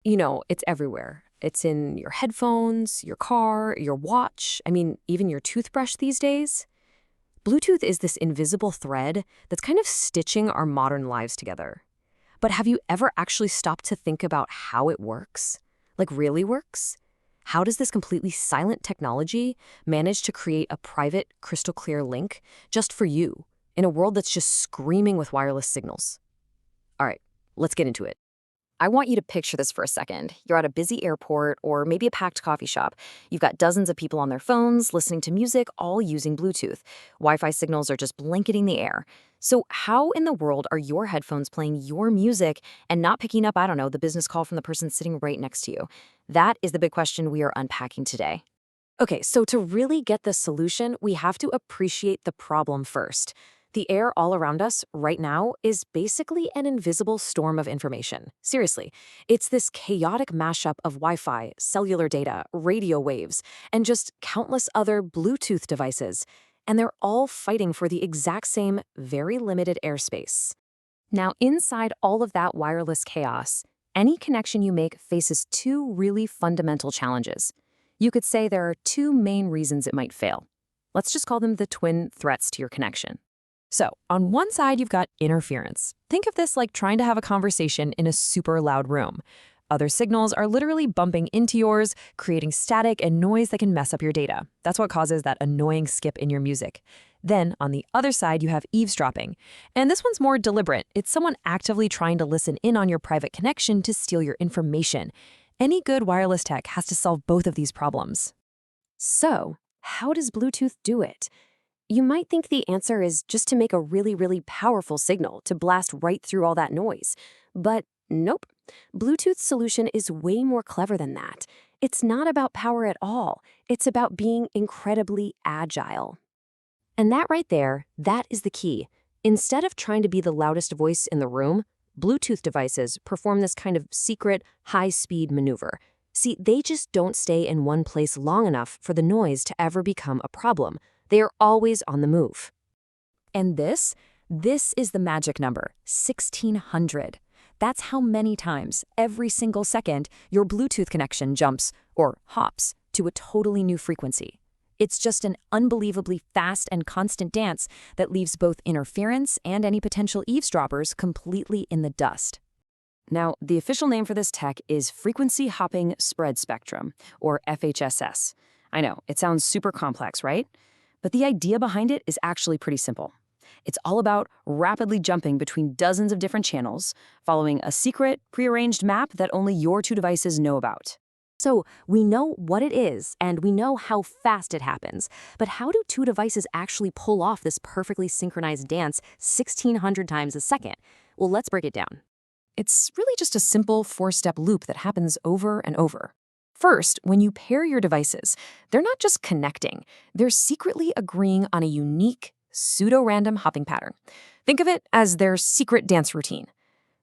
It's everywhere. It's in your headphones, your car, your watch, even your toothbrush these days. Bluetooth is this invisible thread that's kind of stitching our modern lives together. But have you ever actually stopped to think about how it works? Like, really works? How does this completely silent technology manage to create a private, crystal clear link just for you in a world that's just screaming with wireless signals? All right, let's get into it. I want you to picture this for a second. You're at a busy airport or maybe a packed coffee shop. You've got dozens of people on their phones listening to music, all using Bluetooth. Wi-Fi signals are just blanketing the air. So how in the world are your headphones playing your music and not picking up, I don't know, the business call from the person sitting right next to you? That is the big question we are unpacking today. Okay, so to really get the solution, we have to appreciate the problem first. The air all around us right now is basically an invisible storm of information. Seriously, it's this chaotic mashup of Wi-Fi, cellular data, radio waves, and just countless other Bluetooth devices. And they're all fighting for the exact same, very limited airspace. Now, inside all of that wireless chaos, any connection you make faces two really fundamental challenges. You could say there are two main reasons it might fail. Let's just call them the twin threats to your connection. So, on one side, you've got interference. Think of this like trying to have a conversation in a super loud room. Other signals are literally bumping into yours, creating static and noise that can mess up your data. That's what causes that annoying skip in your music. Then, on the other side, you have eavesdropping. And this one's more deliberate. It's someone actively trying to listen in on your private connection to steal your information. Any good wireless tech has to solve both of these problems. So, how does Bluetooth do it? You might think the answer is just to make a really, really powerful signal to blast right through all that noise. But nope. Bluetooth's solution is way more clever than that. It's not about power at all. It's about being incredibly agile. And that right there, that is the key. Instead of trying to be the loudest voice in the room, Bluetooth devices perform this kind of secret, high-speed maneuver. See, they just don't stay in one place long enough for the noise to ever become a problem. They are always on the move. And this is the magic number, 1600. That's how many times, every single second, your Bluetooth connection jumps, or hops, to a totally new frequency. It's just an unbelievably fast and constant dance that leaves both interference and any potential eavesdroppers completely in the dust. Now, the official name for this tech is Frequency Hopping Spread Spectrum, or FHSS. I know, it sounds super complex, right? But the idea behind it is actually pretty simple. It's all about rapidly jumping between dozens of different channels, following a secret, prearranged map that only your two devices know about. So we know what it is, and we know how fast it happens. But how do two devices actually pull off this perfectly synchronized dance 1,600 times a second? Well, let's break it down. It's really just a simple four-step loop that happens over and over. First, when you pair your devices, they're not just connecting, they're secretly agreeing on a unique, pseudo-random hopping pattern. Think of it as their secret dance routine.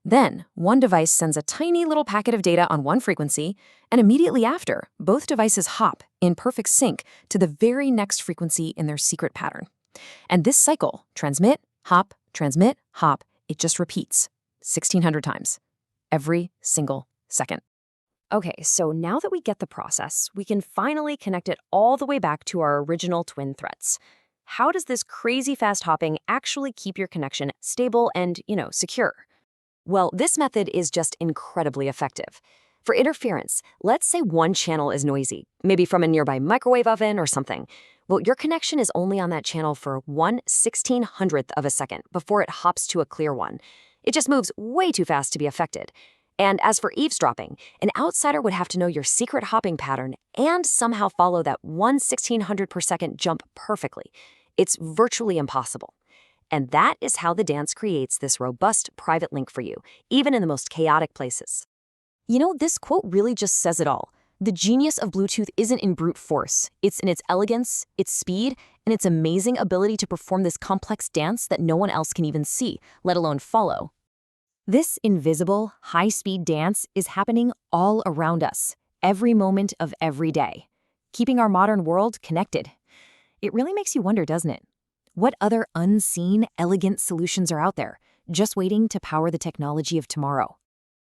Then, one device sends a tiny little packet of data on one frequency, and immediately after, both devices hop in perfect sync to the very next frequency in their secret pattern. And this cycle, transmit, hop, it just repeats 1,600 times, every single second. Okay, so now that we get the process, we can finally connect it all the way back to our original twin threats. How does this crazy fast hopping actually keep your connection stable and, secure? Well, this method is just incredibly effective. For interference, let's say one channel is noisy, maybe from a nearby microwave oven or something. Well, your connection is only on that channel for 1/1600th of a second before it hops to a clear one. It just moves way too fast to be affected. And as for eavesdropping, an outsider would have to know your secret hopping pattern and somehow follow that 1/1600 per second jump perfectly. It's virtually impossible. And that is how the dance creates this robust private link for you, even in the most chaotic places. This quote really just says it all. The genius of Bluetooth isn't in brute force. It's in its elegance, its speed, and its amazing ability to perform this complex dance that no one else can even see, let alone follow. This invisible, high-speed dance is happening all around us, every moment of every day, keeping our modern world connected. It really makes you wonder, doesn't it? What other unseen, elegant solutions are out there, just waiting to power the technology of tomorrow?